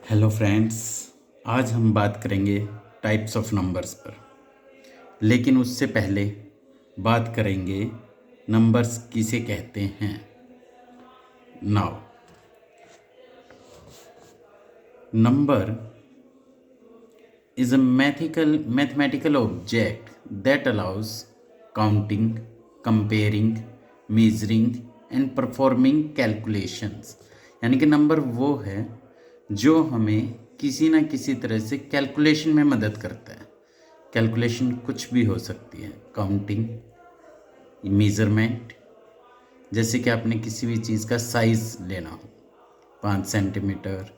Hello friends, आज हम बात करेंगे टाइप्स ऑफ नंबर्स पर। लेकिन उससे पहले बात करेंगे नंबर्स किसे कहते हैं। Now, number is a mathematical object that allows counting, comparing, measuring and performing calculations। यानी कि नंबर वो है जो हमें किसी ना किसी तरह से कैलकुलेशन में मदद करता है। कैलकुलेशन कुछ भी हो सकती है, काउंटिंग, मेज़रमेंट, जैसे कि आपने किसी भी चीज़ का साइज़ लेना हो, 5 सेंटीमीटर,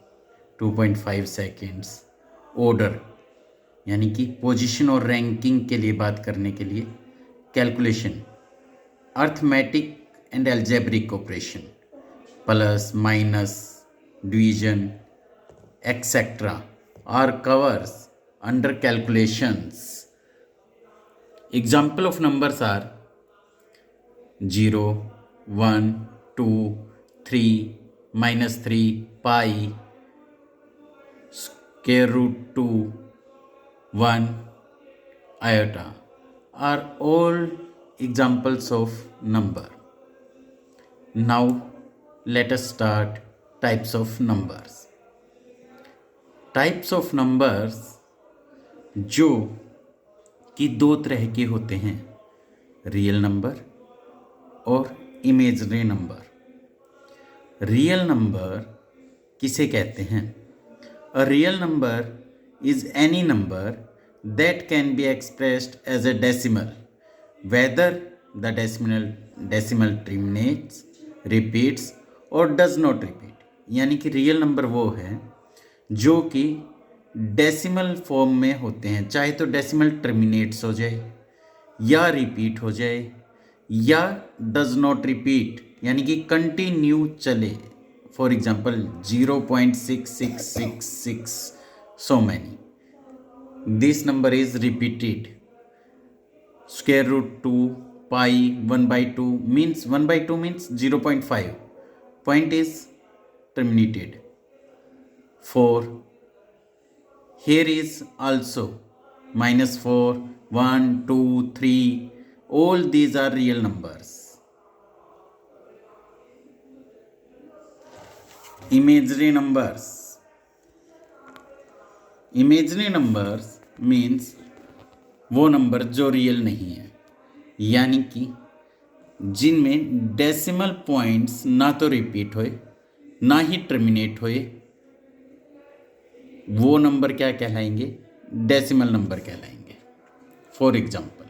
2.5 सेकेंड्स, ऑर्डर यानी कि पोजीशन और रैंकिंग के लिए बात करने के लिए calculation, arithmetic and algebraic operation, plus minus, division etcetera are covers under calculations. Example of numbers are 0, 1, 2, 3, -3, pi, square root 2, 1, iota are all examples of number. Now let us start types of numbers. Types of numbers जो कि दो तरह के होते हैं, real number और imaginary number. Real number किसे कहते हैं? A real number is any number that can be expressed as a decimal, whether the decimal terminates, repeats or does not repeat। यानी कि रियल नंबर वो है जो कि डेसिमल फॉर्म में होते हैं, चाहे तो डेसिमल टर्मिनेट्स हो जाए या रिपीट हो जाए या डज नॉट रिपीट यानी कि कंटिन्यू चले। For example 0.6666 so many, this number is repeated। square root 2 pi 1/2 means 1/2 means 0.5, point is terminated। 4, here is also -4, 1, 2, 3, all these are real numbers। imaginary numbers means वो number जो real नहीं है, यानी कि जिनमें डेसिमल पॉइंट्स ना तो repeat होए ना ही टर्मिनेट होए, वो नंबर क्या कहलाएंगे? डेसिमल नंबर कहलाएंगे। For example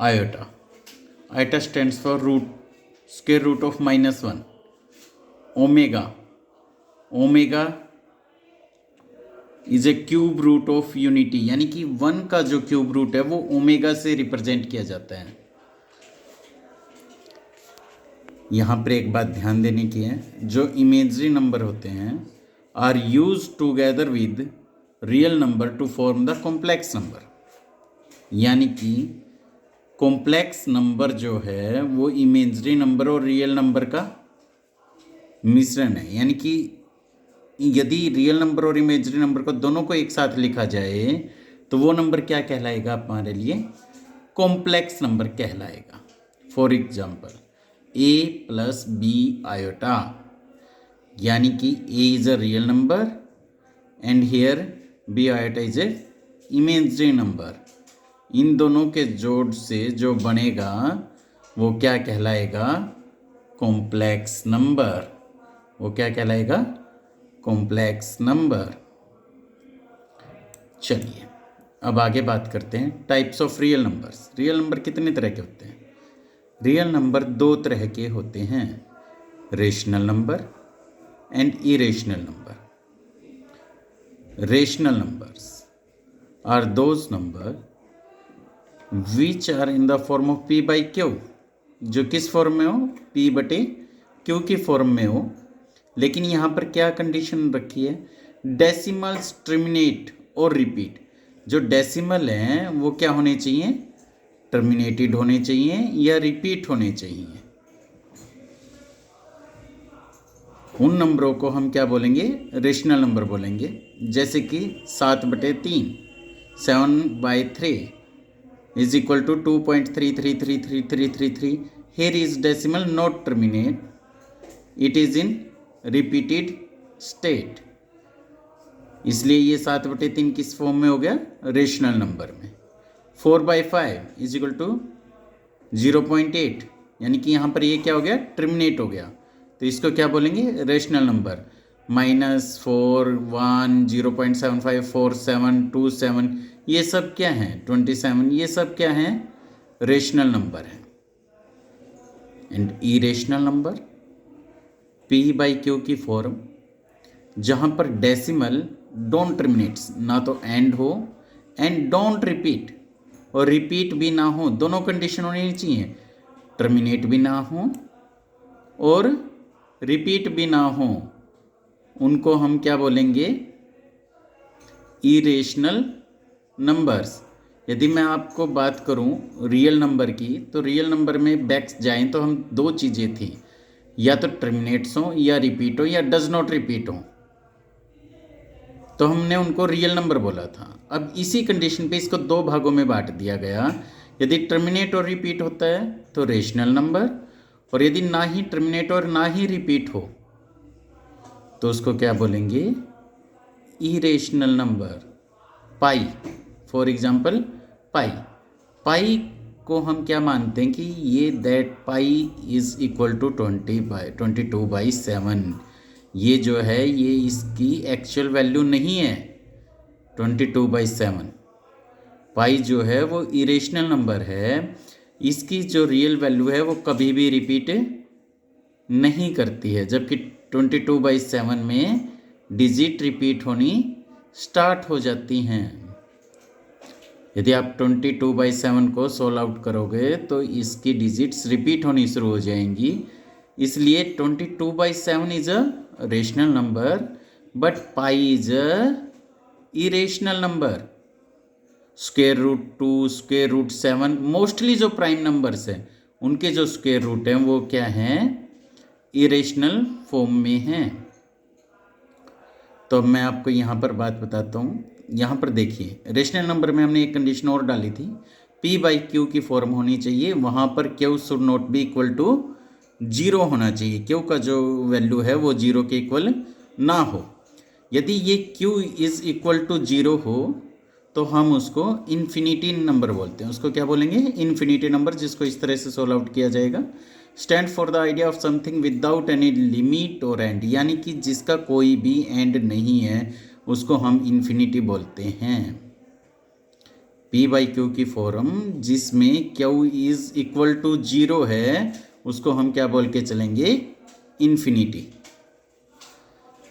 iota stands for square root of -1। Omega is a cube root of unity, यानी कि 1 का जो क्यूब रूट है वो ओमेगा से रिप्रेजेंट किया जाता है। यहाँ पर एक बात ध्यान देने की है, जो इमेजरी नंबर होते हैं are used together with real number to form the complex number. यानी कि कॉम्प्लेक्स नंबर जो है वो इमेजरी नंबर और रियल नंबर का मिश्रण है। यानी कि यदि रियल नंबर और इमेजरी नंबर को दोनों को एक साथ लिखा जाए तो वो नंबर क्या कहलाएगा हमारे लिए? कॉम्प्लेक्स नंबर कहलाएगा। For example a + b iota, यानी कि a is a real number and here b iota is a imagery number. इन दोनों के जोड़ से जो बनेगा वो क्या कहलाएगा? Complex number. वो क्या कहलाएगा? Complex number. चलिए अब आगे बात करते हैं types of real numbers. Real number कितने तरह के होते हैं? रियल नंबर दो तरह के होते हैं, rational number and irrational number. Rational numbers are those numbers which are in the form of p/q, जो किस फॉर्म में हो? p/q की फॉर्म में हो। लेकिन यहाँ पर क्या कंडीशन रखी है? डेसिमल्स टर्मिनेट और रिपीट। जो डेसिमल हैं वो क्या होने चाहिए? टर्मिनेटेड होने चाहिए या रिपीट होने चाहिए। उन नंबरों को हम क्या बोलेंगे, रेशनल नंबर बोलेंगे। जैसे कि 7/3, 7/3 is equal to 2.333333. Here is decimal not terminate, it is in repeated state, इसलिए ये 7/3 किस फॉर्म में हो गया, रेशनल नंबर में। 4/5 इज इक्वल टू 0.8, यानी कि यहाँ पर ये क्या हो गया, टर्मिनेट हो गया, तो इसको क्या बोलेंगे, रेशनल नंबर। -4, 1, 0.75, 4, 7, 2, 7, ये सब क्या हैं, 27, ये सब क्या हैं, रेशनल नंबर हैं। एंड इरेशनल नंबर P/Q की फॉर्म, जहाँ पर डेसिमल डोंट टर्मिनेट्स, ना तो एंड हो एंड डोंट रिपीट, और रिपीट भी ना हो, दोनों कंडीशन होनी चाहिए, टर्मिनेट भी ना हो और रिपीट भी ना हो, उनको हम क्या बोलेंगे, इरेशनल नंबर्स। यदि मैं आपको बात करूं रियल नंबर की, तो रियल नंबर में बैक्स जाएं तो हम दो चीज़ें थी, या तो टर्मिनेट्स हो या रिपीट हो या डज नॉट रिपीट हो, तो हमने उनको रियल नंबर बोला था। अब इसी कंडीशन पे इसको दो भागों में बांट दिया गया। यदि टर्मिनेट और रिपीट होता है तो रेशनल नंबर, और यदि ना ही टर्मिनेट और ना ही रिपीट हो तो उसको क्या बोलेंगे, irrational number. Pi, for example pi को हम क्या मानते हैं कि ये that pi is equal to 22/7, ये जो है ये इसकी एक्चुअल वैल्यू नहीं है 22/7। पाई जो है वो इरेशनल नंबर है, इसकी जो रियल वैल्यू है वो कभी भी रिपीट नहीं करती है, जबकि 22/7 में डिजिट रिपीट होनी स्टार्ट हो जाती हैं। यदि आप 22/7 को सोल्व आउट करोगे तो इसकी डिजिट्स रिपीट होनी शुरू हो जाएंगी, इसलिए 22/7 is a rational number but pi is a irrational number. √2, √7, mostly जो प्राइम नंबर्स हैं उनके जो स्क्वायर रूट हैं वो क्या हैं, इरेशनल फॉर्म में हैं। तो मैं आपको यहाँ पर बात बताता हूँ। यहाँ पर देखिए, रेशनल नंबर में हमने एक कंडीशन और डाली थी, P/Q की फॉर्म होनी चाहिए, वहाँ पर Q should not be equal to 0 होना चाहिए, Q का जो वैल्यू है वो 0 के इक्वल ना हो। यदि ये Q इज इक्वल टू 0 हो तो हम उसको इन्फिनिटी नंबर बोलते हैं। उसको क्या बोलेंगे, इन्फिनिटी नंबर, जिसको इस तरह से सोल्व आउट किया जाएगा। Stand for the idea of something without any limit और एंड, यानी कि जिसका कोई भी एंड नहीं है उसको हम इन्फिनिटी बोलते हैं। P/Q की फॉर्म जिसमें Q इज इक्वल टू 0 है उसको हम क्या बोल के चलेंगे, infinity.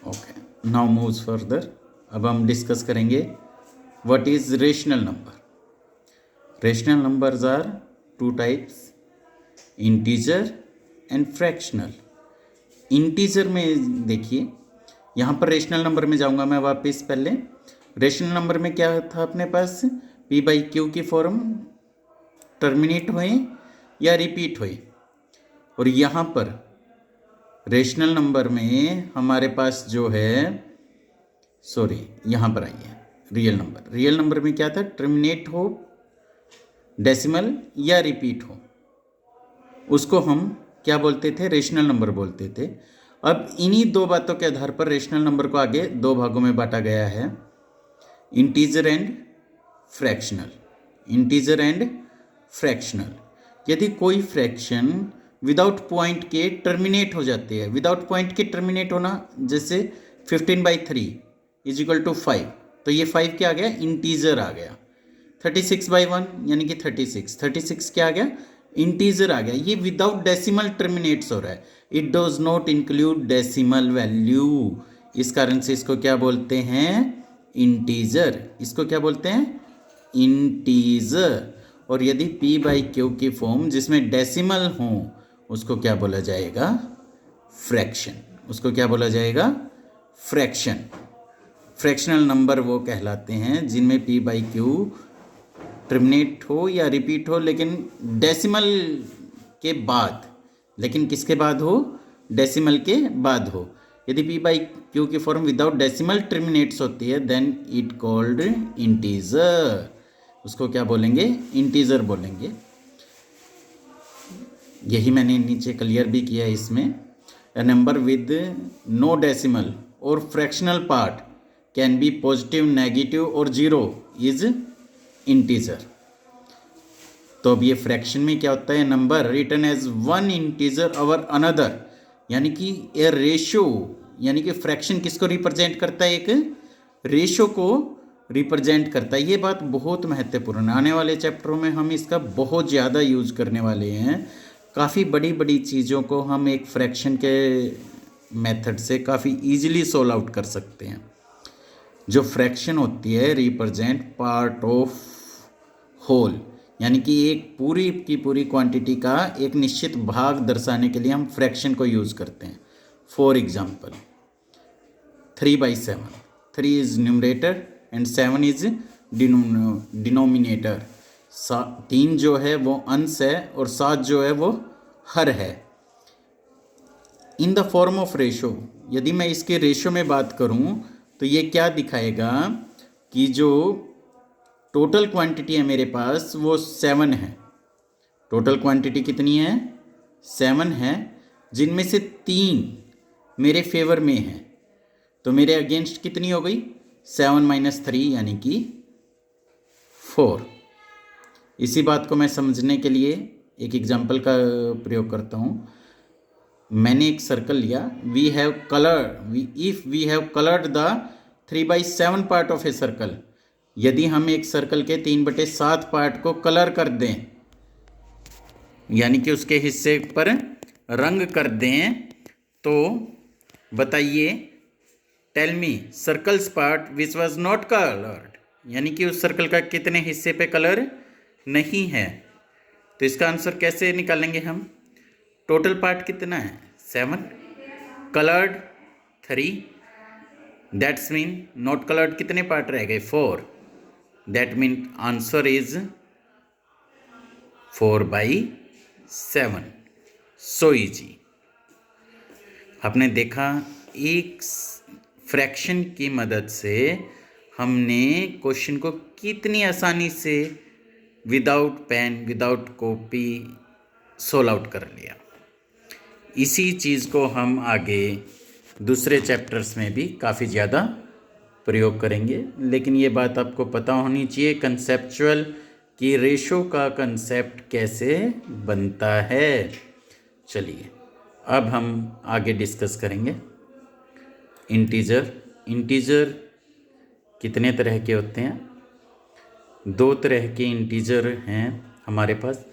Okay, now moves further. अब हम डिस्कस करेंगे what is rational number. Rational numbers are two types, integer and fractional. Integer में देखिए, यहाँ पर रेशनल नंबर में जाऊँगा मैं वापस। पहले रेशनल नंबर में क्या था अपने पास, P/Q की फॉर्म टर्मिनेट हुए या रिपीट हुई, और यहाँ पर रेशनल नंबर में हमारे पास जो है, यहाँ पर आइए, रियल नंबर में क्या था, टर्मिनेट हो, डेसिमल या रिपीट हो, उसको हम क्या बोलते थे, रेशनल नंबर बोलते थे। अब इन्हीं दो बातों के आधार पर रेशनल नंबर को आगे दो भागों में बांटा गया है, integer and fractional. Integer and fractional, यदि कोई फ्रैक्शन विदाउट पॉइंट के टर्मिनेट हो जाती है, विदाउट पॉइंट के टर्मिनेट होना, जैसे 15/3 इज इक्वल टू 5, तो ये 5 क्या आ गया, इंटीजर आ गया। 36/1 यानी कि 36 क्या आ गया, इंटीजर आ गया। ये विदाउट डेसिमल टर्मिनेट्स हो रहा है, it does not include decimal value, इस कारण से इसको क्या बोलते हैं, इंटीजर। इसको क्या बोलते हैं, इंटीजर। और यदि P/Q की फॉर्म जिसमें डेसिमल हो उसको क्या बोला जाएगा, फ्रैक्शन। उसको क्या बोला जाएगा, फ्रैक्शन। फ्रैक्शनल नंबर वो कहलाते हैं जिनमें P/Q टर्मिनेट हो या रिपीट हो, लेकिन डेसिमल के बाद, लेकिन किसके बाद हो, डेसिमल के बाद हो। यदि p बाई q की फॉर्म विदाउट डेसिमल टर्मिनेट्स होती है देन इट कॉल्ड इंटीजर, उसको क्या बोलेंगे, इंटीजर बोलेंगे। यही मैंने नीचे क्लियर भी किया है इसमें। A number with no decimal or fractional part can be positive, negative और जीरो is integer। तो अब ये फ्रैक्शन में क्या होता है, number written as one integer और अनदर, यानी कि ए रेशियो, यानी कि फ्रैक्शन किसको रिप्रेजेंट करता है, एक रेशियो को रिप्रेजेंट करता है। ये बात बहुत महत्वपूर्ण है, आने वाले चैप्टरों में हम इसका बहुत ज़्यादा यूज करने वाले हैं। काफ़ी बड़ी बड़ी चीज़ों को हम एक फ्रैक्शन के मेथड से काफ़ी इजीली सोल्व आउट कर सकते हैं। जो फ्रैक्शन होती है रिप्रेजेंट पार्ट ऑफ होल, यानी कि एक पूरी की पूरी क्वांटिटी का एक निश्चित भाग दर्शाने के लिए हम फ्रैक्शन को यूज़ करते हैं। For example 3/7, 3 is numerator and 7 is denominator. 3 जो है वो अंश है और 7 जो है वो हर है। इन द फॉर्म ऑफ रेशो, यदि मैं इसके रेशो में बात करूं तो ये क्या दिखाएगा कि जो टोटल क्वांटिटी है मेरे पास वो 7 है। टोटल क्वांटिटी कितनी है, 7 है, जिनमें से 3 मेरे फेवर में है। तो मेरे अगेंस्ट कितनी हो गई, 7 - 3 यानी कि 4। इसी बात को मैं समझने के लिए एक एग्जाम्पल का प्रयोग करता हूँ। मैंने एक सर्कल लिया, we have coloured the 3/7 part of a circle. यदि हम एक सर्कल के 3/7 पार्ट को कलर कर दें, यानी कि उसके हिस्से पर रंग कर दें, तो बताइए, tell me circle's part which was not coloured, यानी कि उस सर्कल का कितने हिस्से पे कलर नहीं है। तो इसका आंसर कैसे निकालेंगे हम, टोटल पार्ट कितना है 7, coloured 3, that's mean not coloured कितने पार्ट रह गए 4, that mean answer is 4/7। So easy. आपने देखा एक फ्रैक्शन की मदद से हमने क्वेश्चन को कितनी आसानी से without pen without copy solve out कर लिया। इसी चीज़ को हम आगे दूसरे चैप्टर्स में भी काफ़ी ज़्यादा प्रयोग करेंगे। लेकिन ये बात आपको पता होनी चाहिए कंसेप्चुअल कि रेशो का कंसेप्ट कैसे बनता है। चलिए अब हम आगे डिस्कस करेंगे इंटीजर कितने तरह के होते हैं। 2 तरह के इंटीजर हैं हमारे पास,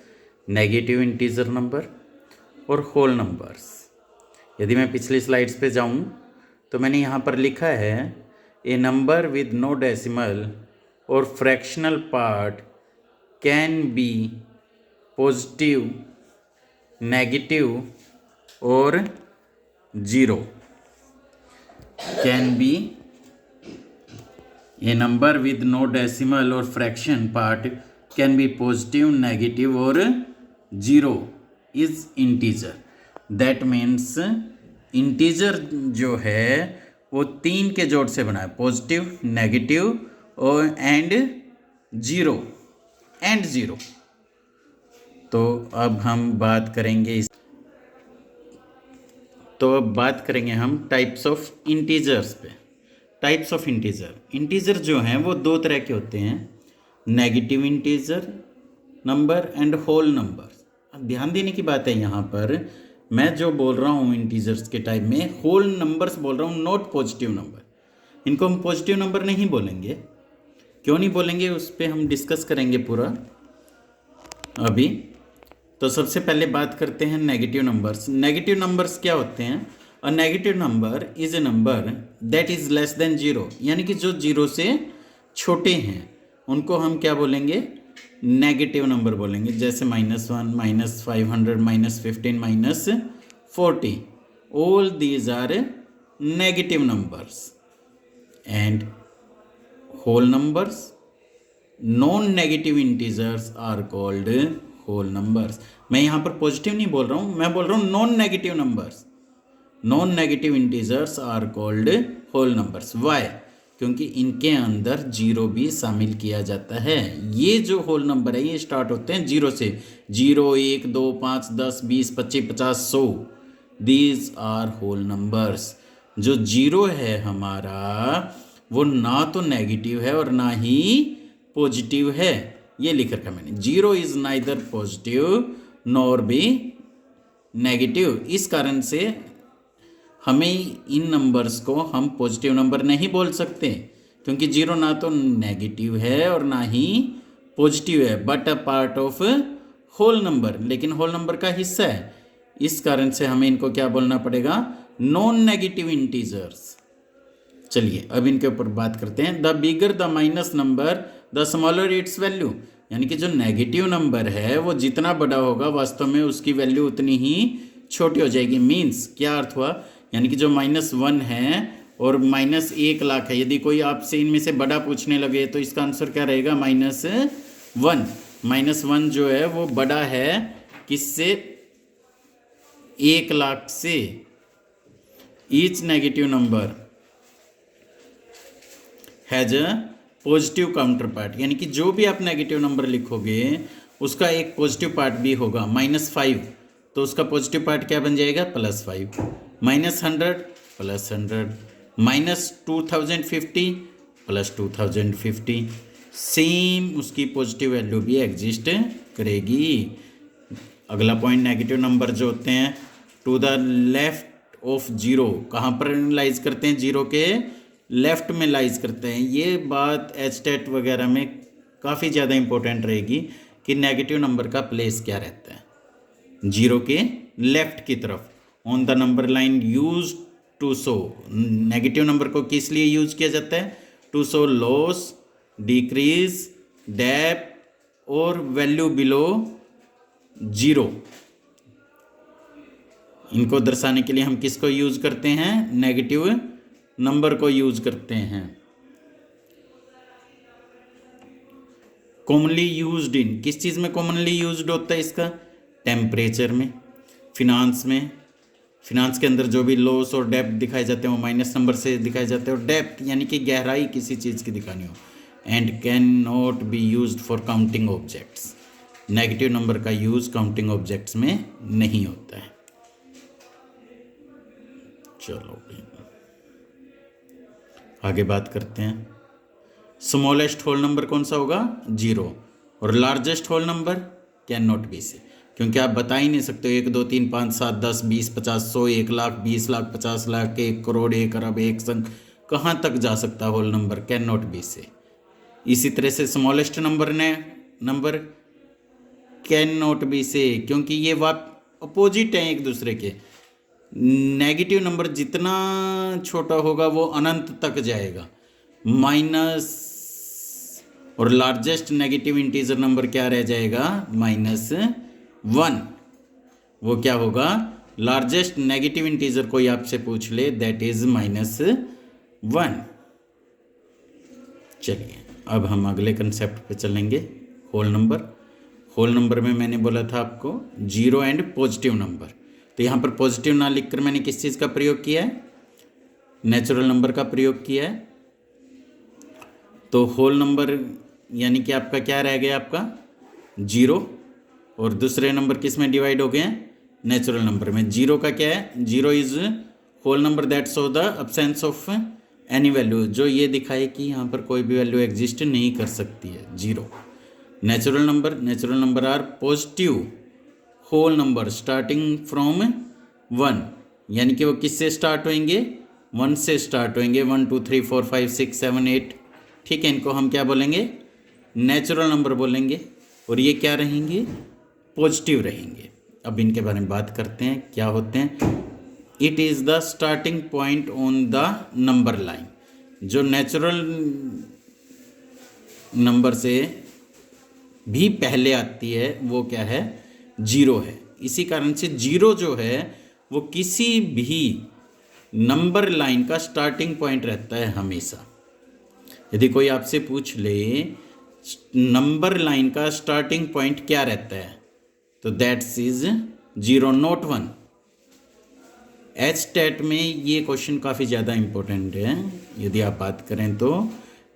नेगेटिव इंटीजर नंबर और होल नंबर्स। यदि मैं पिछली स्लाइड्स पे जाऊं तो मैंने यहाँ पर लिखा है a number with no decimal और fractional part can be positive, negative और zero. Can be a number with no decimal और fraction part can be positive, negative और zero is integer. That means integer जो है वो 3 के जोड़ से बना है, पॉजिटिव, नेगेटिव और एंड जीरो। तो अब हम बात करेंगे हम टाइप्स ऑफ इंटीजर्स पे। टाइप्स ऑफ इंटीजर जो हैं वो 2 तरह के होते हैं, negative integer number and whole number. अब ध्यान देने की बात है, यहाँ पर मैं जो बोल रहा हूँ इंटीजर्स के टाइप में होल नंबर्स बोल रहा हूँ, नॉट पॉजिटिव नंबर। इनको हम पॉजिटिव नंबर नहीं बोलेंगे। क्यों नहीं बोलेंगे उस पर हम डिस्कस करेंगे पूरा अभी। तो सबसे पहले बात करते हैं नेगेटिव नंबर्स। नेगेटिव नंबर्स क्या होते हैं, a negative number is a number that is less than zero, यानी कि जो जीरो से छोटे हैं उनको हम क्या बोलेंगे, नेगेटिव नंबर बोलेंगे। जैसे -1, -500, -15, -40, all these are negative numbers. And whole numbers, non negative integers are called whole numbers. मैं यहाँ पर पॉजिटिव नहीं बोल रहा हूँ, मैं बोल रहा हूँ non negative numbers. Non negative integers are called whole numbers. Why? क्योंकि इनके अंदर जीरो भी शामिल किया जाता है। ये जो होल नंबर है ये स्टार्ट होते हैं जीरो से। 0, 1, 2, 5, 10, 20, 25, 50, 100, दीज आर होल नंबर्स। जो जीरो है हमारा वो ना तो नेगेटिव है और ना ही पॉजिटिव है। ये लिख रखा मैंने, zero is neither positive nor be negative. इस कारण से हमें इन नंबर्स को हम पॉजिटिव नंबर नहीं बोल सकते, क्योंकि जीरो ना तो नेगेटिव है और ना ही पॉजिटिव है, but a part of whole number, लेकिन होल नंबर का हिस्सा है। इस कारण से हमें इनको क्या बोलना पड़ेगा, नॉन नेगेटिव इंटीजर्स। चलिए अब इनके ऊपर बात करते हैं। The bigger the minus number the smaller it's value, यानी कि जो नेगेटिव नंबर है वो जितना बड़ा होगा वास्तव में उसकी वैल्यू उतनी ही छोटी हो जाएगी। मीन्स क्या अर्थ हुआ, यानी कि जो -1 है और -1 लाख है, यदि कोई आपसे इनमें से बड़ा पूछने लगे तो इसका आंसर क्या रहेगा, -1। -1 जो है वो बड़ा है किससे, 1 लाख से। Each negative number has a positive counter part, यानी कि जो भी आप नेगेटिव नंबर लिखोगे उसका एक पॉजिटिव पार्ट भी होगा। -5 तो उसका पॉजिटिव पार्ट क्या बन जाएगा, +5। -100 +100, -2050 +2050। सेम उसकी पॉजिटिव वैल्यू भी एग्जिस्ट करेगी। अगला पॉइंट, नेगेटिव नंबर जो होते हैं to the left of zero, कहाँ पर लाइज करते हैं, जीरो के लेफ्ट में लाइज करते हैं। ये बात एचटेट वगैरह में काफ़ी ज़्यादा इंपॉर्टेंट रहेगी कि नेगेटिव नंबर का प्लेस क्या रहता है, जीरो के लेफ्ट की तरफ। On the number line use to show, negative number को किस लिए यूज किया जाता है, to show loss, decrease, depth और वैल्यू बिलो जीरो। इनको दर्शाने के लिए हम किसको यूज करते हैं, नेगेटिव नंबर को यूज करते हैं। कॉमनली यूज्ड इन, किस चीज़ में कॉमनली यूज्ड होता है इसका, टेम्परेचर में, फिनांस में। फिनांस के अंदर जो भी लॉस और डेप्थ दिखाए जाते हैं वो माइनस नंबर से दिखाए जाते हैं, और डेप्थ यानी कि गहराई किसी चीज़ की दिखानी हो। And can not be used for counting objects, negative number का यूज काउंटिंग ऑब्जेक्ट्स में नहीं होता है। चलो आगे बात करते हैं। स्मॉलेस्ट होल नंबर कौन सा होगा, 0, और largest whole number can not be say, क्योंकि आप बता ही नहीं सकते 1, 2, 3, 5, 7, 10, 20, 50, 100, 1 लाख, 20 लाख, 50 लाख, 1 करोड़, 1 अरब, 1 संख, कहाँ तक जा सकता whole number, can not be say. इसी तरह से smallest number can not be say, क्योंकि ये अपोजिट हैं एक दूसरे के। नेगेटिव नंबर जितना छोटा होगा वो अनंत तक जाएगा, माइनस, और लार्जेस्ट नेगेटिव इंटीजर नंबर क्या रह जाएगा, -1। वो क्या होगा, लार्जेस्ट नेगेटिव इंटीजर कोई आपसे पूछ ले दैट इज -1। चलिए अब हम अगले कंसेप्ट पे चलेंगे, होल नंबर। होल नंबर में मैंने बोला था आपको जीरो एंड पॉजिटिव नंबर, तो यहाँ पर पॉजिटिव ना लिखकर मैंने किस चीज़ का प्रयोग किया है, नेचुरल नंबर का प्रयोग किया है। तो होल नंबर यानी कि आपका क्या रह गया, आपका 0, और दूसरे नंबर किस में डिवाइड हो गए हैं, नेचुरल नंबर में। 0 का क्या है, 0 is whole number that show the absence of any value, जो ये दिखाए कि यहाँ पर कोई भी वैल्यू एग्जिस्ट नहीं कर सकती है, 0। Natural number are positive whole number starting from 1, यानी कि वो किससे स्टार्ट होंगे, 1 से स्टार्ट होंगे, 1, 2, 3, 4, 5, 6, 7, 8, ठीक है। इनको हम क्या बोलेंगे, नेचुरल नंबर बोलेंगे, और ये क्या रहेंगे, पॉजिटिव रहेंगे। अब इनके बारे में बात करते हैं क्या होते हैं। It is the starting point on the number line, जो नेचुरल नंबर से भी पहले आती है वो क्या है, 0 है। इसी कारण से 0 जो है वो किसी भी नंबर लाइन का स्टार्टिंग पॉइंट रहता है हमेशा। यदि कोई आपसे पूछ ले नंबर लाइन का स्टार्टिंग पॉइंट क्या रहता है, तो that's is 0 not 1। H TET में ये क्वेश्चन काफ़ी ज़्यादा इम्पोर्टेंट है यदि आप बात करें तो,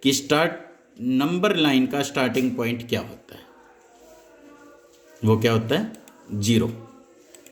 कि स्टार्ट नंबर लाइन का स्टार्टिंग पॉइंट क्या होता है, वो क्या होता है 0।